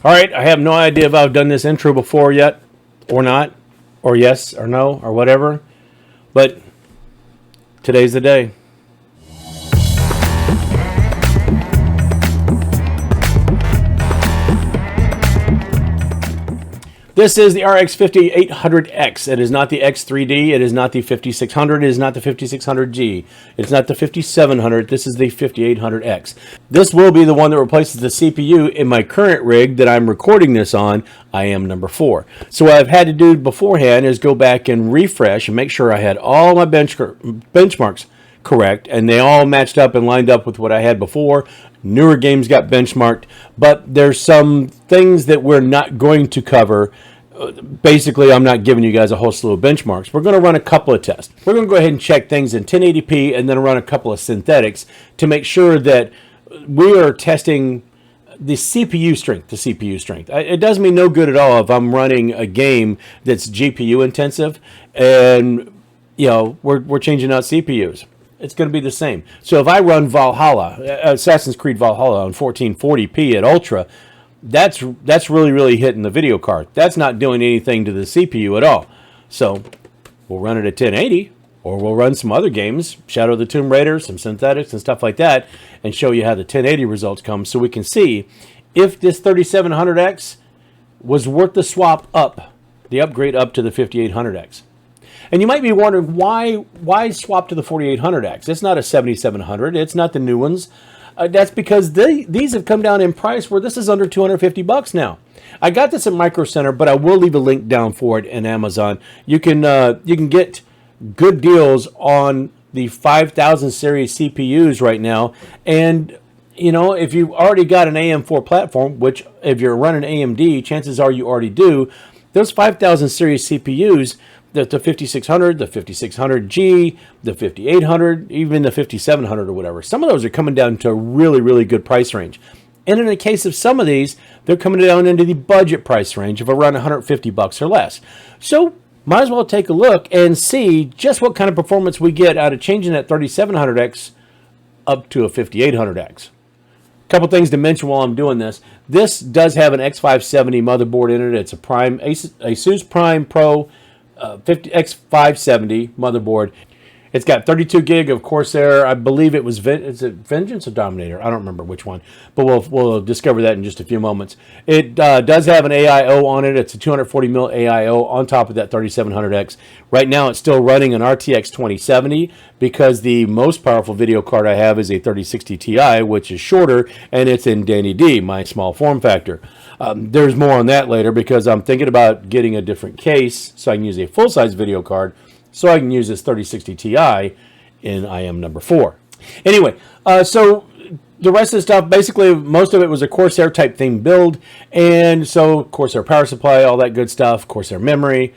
All right, I have no idea if I've done this intro before yet or not, or yes or no or whatever, but today's the day. This is the RX 5800X. It is not the X3D. It is not the 5600. It is not the 5600G. It's not the 5700. This is the 5800X. This will be the one that replaces the CPU in my current rig that I'm recording this on. I am number 4. So what I've had to do beforehand is go back and refresh and make sure I had all my benchmarks correct, and they all matched up and lined up with what I had before. Newer games got benchmarked, but there's some things that we're not going to cover. Basically, I'm not giving you guys a whole slew of benchmarks. We're going to run a couple of tests. We're going to go ahead and check things in 1080p and then run a couple of synthetics to make sure that we are testing the CPU strength. It does me no good at all if I'm running a game that's GPU intensive and we're changing out CPUs. It's going to be the same. So if I run Assassin's Creed Valhalla on 1440p at Ultra, that's really hitting the video card. That's not doing anything to the CPU at all. So we'll run it at 1080, or we'll run some other games, Shadow of the Tomb Raider, some synthetics and stuff like that, and show you how the 1080 results come so we can see if this 3700X was worth the swap up, the upgrade up to the 5800X. And you might be wondering, why swap to the 4800X? It's not a 7700. It's not the new ones. That's because these have come down in price where this is under $250 now. I got this at Micro Center, but I will leave a link down for it in Amazon. You can get good deals on the 5000 series CPUs right now. And if you've already got an AM4 platform, which if you're running AMD, chances are you already do, those 5000 series CPUs, the 5600, the 5600G, the 5800, even the 5700 or whatever. Some of those are coming down to a really good price range. And in the case of some of these, they're coming down into the budget price range of around $150 or less. So might as well take a look and see just what kind of performance we get out of changing that 3700X up to a 5800X. A couple things to mention while I'm doing this. This does have an X570 motherboard in it. It's a Asus Prime Pro X570 motherboard. It's got 32 gig of Corsair. I believe it was is it Vengeance or Dominator? I don't remember which one, but we'll discover that in just a few moments. It does have an AIO on it. It's a 240 mil AIO on top of that 3700X. Right now, it's still running an RTX 2070 because the most powerful video card I have is a 3060 Ti, which is shorter, and it's in Danny D, my small form factor. There's more on that later because I'm thinking about getting a different case so I can use a full-size video card so I can use this 3060 Ti in IM number 4. Anyway, so the rest of the stuff, basically most of it was a Corsair type theme build, and so Corsair power supply, all that good stuff, Corsair memory,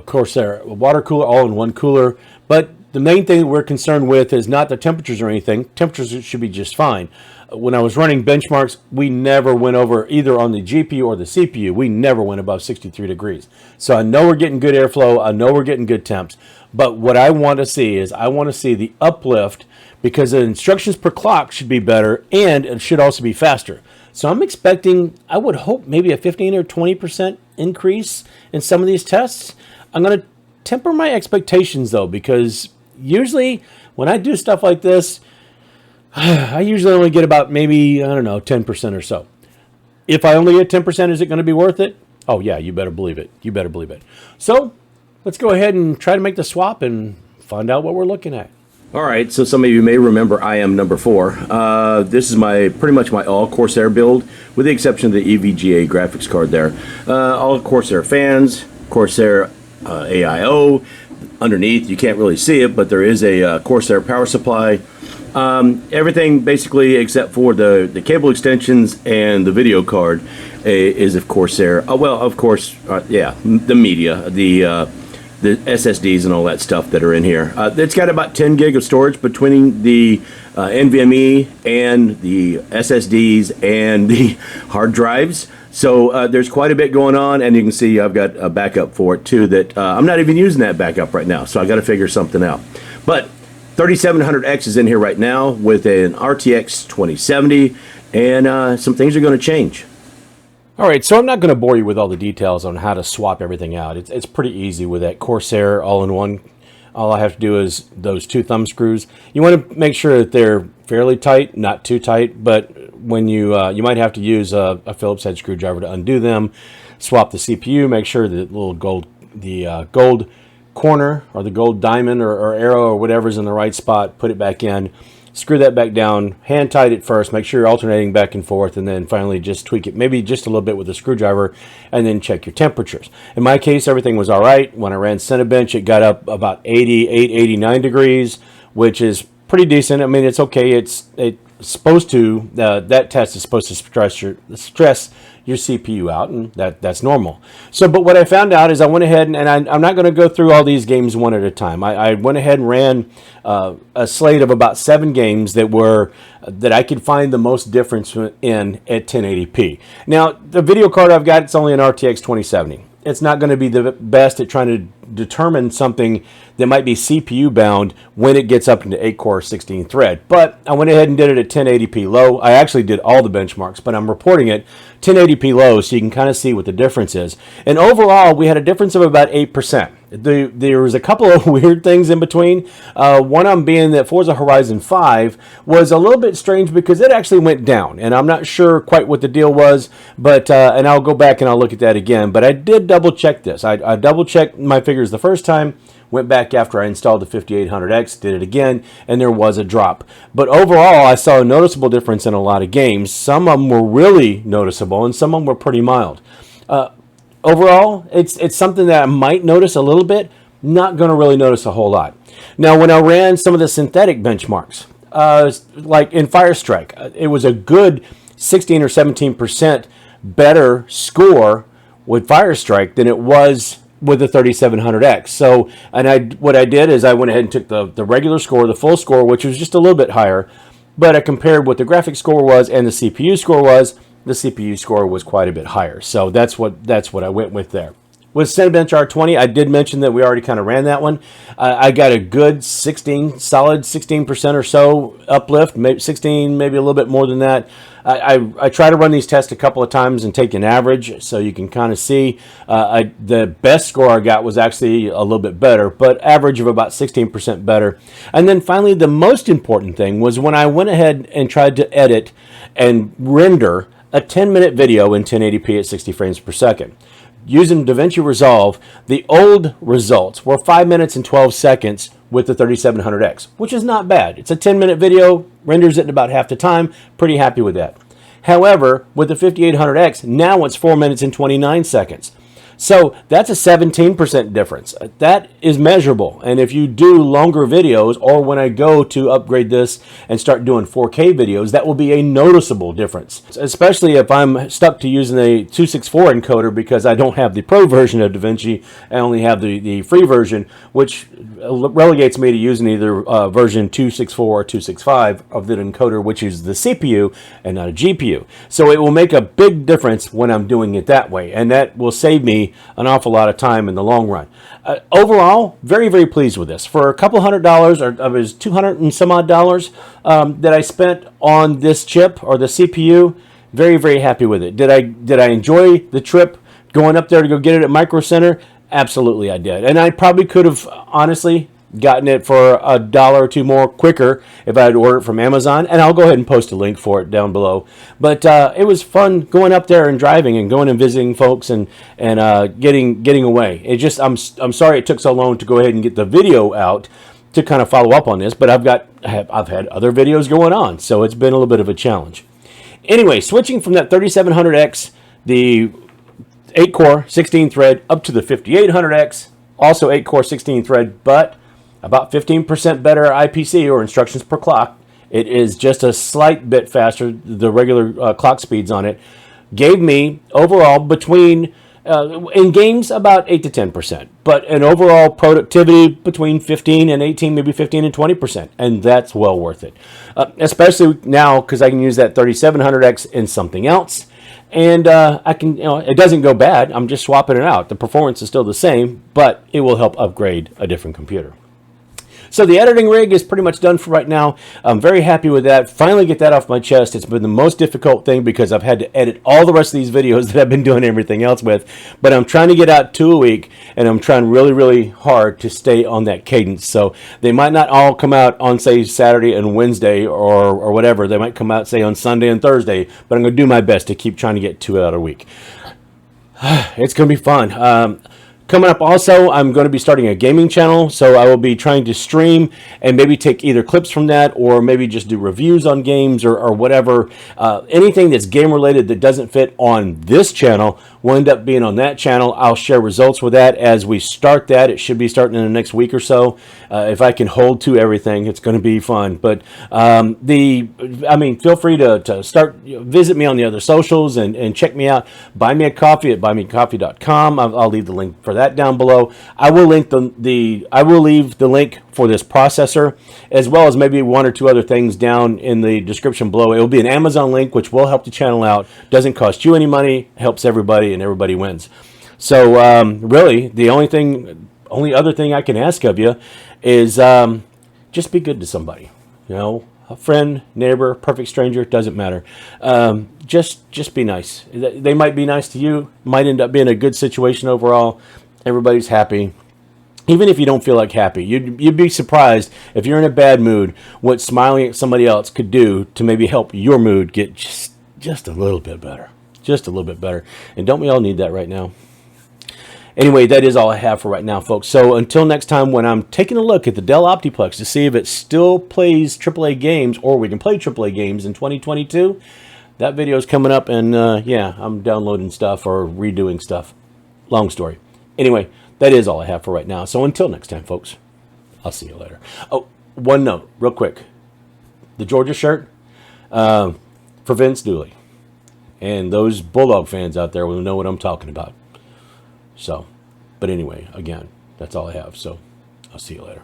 Corsair water cooler, all in one cooler. But the main thing that we're concerned with is not the temperatures or anything. Temperatures should be just fine. When I was running benchmarks, we never went over, either on the GPU or the CPU, we never went above 63 degrees. So I know we're getting good airflow, I know we're getting good temps, but what I want to see is I want to see the uplift because the instructions per clock should be better and it should also be faster. So I'm expecting, I would hope maybe a 15 or 20% increase in some of these tests. I'm going to temper my expectations though, because usually when I do stuff like this, I usually only get about maybe, 10% or so. If I only get 10%, is it going to be worth it? Oh yeah, you better believe it. You better believe it. So let's go ahead and try to make the swap and find out what we're looking at. All right, so some of you may remember I am number 4. This is pretty much my all Corsair build, with the exception of the EVGA graphics card there. All Corsair fans, Corsair AIO. Underneath, you can't really see it, but there is a Corsair power supply. Everything basically except for the cable extensions and the video card is of Corsair. Well, of course, the media, the SSDs and all that stuff that are in here. It's got about 10 gig of storage between the NVMe and the SSDs and the hard drives. So there's quite a bit going on, and you can see I've got a backup for it too that I'm not even using that backup right now, so I got to figure something out. But 3700X is in here right now with an RTX 2070, and some things are going to change. All right, so I'm not going to bore you with all the details on how to swap everything out. It's pretty easy with that Corsair all-in-one. All I have to do is those 2 thumb screws. You want to make sure that they're fairly tight, not too tight, but when you might have to use a Phillips head screwdriver to undo them. Swap the CPU, make sure the little gold corner or the gold diamond or arrow or whatever's in the right spot, put it back in. Screw that back down, hand tight it first, make sure you're alternating back and forth, and then finally just tweak it, maybe just a little bit with a screwdriver, and then check your temperatures. In my case, everything was all right. When I ran Cinebench, it got up about 88, 89 degrees, which is pretty decent. I mean, it's okay. It's supposed to, that test is supposed to stress your CPU out, and that's normal. So, but what I found out is I went ahead and I'm not going to go through all these games one at a time. I went ahead and ran a slate of about 7 games that I could find the most difference in at 1080p. Now, the video card I've got, it's only an RTX 2070. It's not going to be the best at trying to determine something that might be CPU bound when it gets up into 8-core 16 thread. But I went ahead and did it at 1080p low. I actually did all the benchmarks, but I'm reporting it 1080p low so you can kind of see what the difference is. And overall, we had a difference of about 8%. There was a couple of weird things in between. One of them being that Forza Horizon 5 was a little bit strange because it actually went down, and I'm not sure quite what the deal was, but and I'll go back and I'll look at that again. But I did double check this. I double checked my figures the first time, went back after I installed the 5800X, did it again, and there was a drop. But overall, I saw a noticeable difference in a lot of games. Some of them were really noticeable, and some of them were pretty mild. Overall, it's something that I might notice a little bit, not going to really notice a whole lot. Now, when I ran some of the synthetic benchmarks, like in Firestrike, it was a good 16 or 17% better score with Firestrike than it was with the 3700X. So, what I did is I went ahead and took the regular score, the full score, which was just a little bit higher, but I compared what the graphics score was and the CPU score was. The CPU score was quite a bit higher. So that's what I went with there. With Cinebench R20, I did mention that we already kind of ran that one. I got a good solid 16% or so uplift, maybe 16, maybe a little bit more than that. I try to run these tests a couple of times and take an average so you can kind of see. The best score I got was actually a little bit better, but average of about 16% better. And then finally, the most important thing was when I went ahead and tried to edit and render a 10-minute video in 1080p at 60 frames per second. Using DaVinci Resolve, the old results were 5 minutes and 12 seconds with the 3700X, which is not bad. It's a 10-minute video, renders it in about half the time. Pretty happy with that. However, with the 5800X, now it's 4 minutes and 29 seconds. So that's a 17% difference. That is measurable. And if you do longer videos, or when I go to upgrade this and start doing 4K videos, that will be a noticeable difference. Especially if I'm stuck to using a 264 encoder because I don't have the pro version of DaVinci. I only have the free version, which relegates me to using either version 264 or 265 of the encoder, which is the CPU and not a GPU. So it will make a big difference when I'm doing it that way. And that will save me an awful lot of time in the long run. Overall, very, very pleased with this. For a couple $100, or it was 200 and some odd dollars that I spent on this chip or the CPU, very, very happy with it. Did I enjoy the trip going up there to go get it at Micro Center? Absolutely, I did. And I probably could have, honestly, gotten it for $1 or $2 more quicker if I had ordered it from Amazon, and I'll go ahead and post a link for it down below. But it was fun going up there and driving and going and visiting folks and getting away. It just I'm sorry it took so long to go ahead and get the video out to kind of follow up on this, but I've had other videos going on, so it's been a little bit of a challenge. Anyway, switching from that 3700X, the 8-core 16-thread, up to the 5800X, also 8-core 16-thread, but about 15% better IPC, or instructions per clock. It is just a slight bit faster. The regular clock speeds on it gave me overall between, in games, about 8 to 10%, but an overall productivity between 15 and 18, maybe 15 and 20%, and that's well worth it. Especially now because I can use that 3700X in something else. And I can, it doesn't go bad. I'm just swapping it out. The performance is still the same, but it will help upgrade a different computer. So the editing rig is pretty much done for right now. I'm very happy with that. Finally get that off my chest. It's been the most difficult thing because I've had to edit all the rest of these videos that I've been doing everything else with. But I'm trying to get out 2 a week, and I'm trying really, really hard to stay on that cadence. So they might not all come out on, say, Saturday and Wednesday or whatever. They might come out, say, on Sunday and Thursday. But I'm going to do my best to keep trying to get 2 out a week. It's going to be fun. Coming up also, I'm going to be starting a gaming channel, so I will be trying to stream and maybe take either clips from that or maybe just do reviews on games or whatever. Anything that's game related that doesn't fit on this channel will end up being on that channel. I'll share results with that as we start that. It should be starting in the next week or so. If I can hold to everything, it's going to be fun. But feel free to start, visit me on the other socials and check me out. Buy me a coffee at buymeacoffee.com. I'll leave the link for that down below. I will leave the link for this processor, as well as maybe 1 or 2 other things down in the description below. It will be an Amazon link, which will help the channel out. Doesn't cost you any money, helps everybody, and everybody wins. So really, the only other thing I can ask of you is just be good to somebody. You know, a friend, neighbor, perfect stranger, doesn't matter. Just be nice. They might be nice to you, might end up being a good situation overall. Everybody's happy. Even if you don't feel like happy, you'd be surprised if you're in a bad mood what smiling at somebody else could do to maybe help your mood get just a little bit better. Just a little bit better. And don't we all need that right now? Anyway, that is all I have for right now, folks. So until next time, when I'm taking a look at the Dell Optiplex to see if it still plays AAA games or we can play AAA games in 2022, that video is coming up, and yeah, I'm downloading stuff or redoing stuff. Long story. Anyway, that is all I have for right now. So until next time, folks, I'll see you later. Oh, one note, real quick. The Georgia shirt for Vince Dooley. And those Bulldog fans out there will know what I'm talking about. So, but anyway, again, that's all I have. So I'll see you later.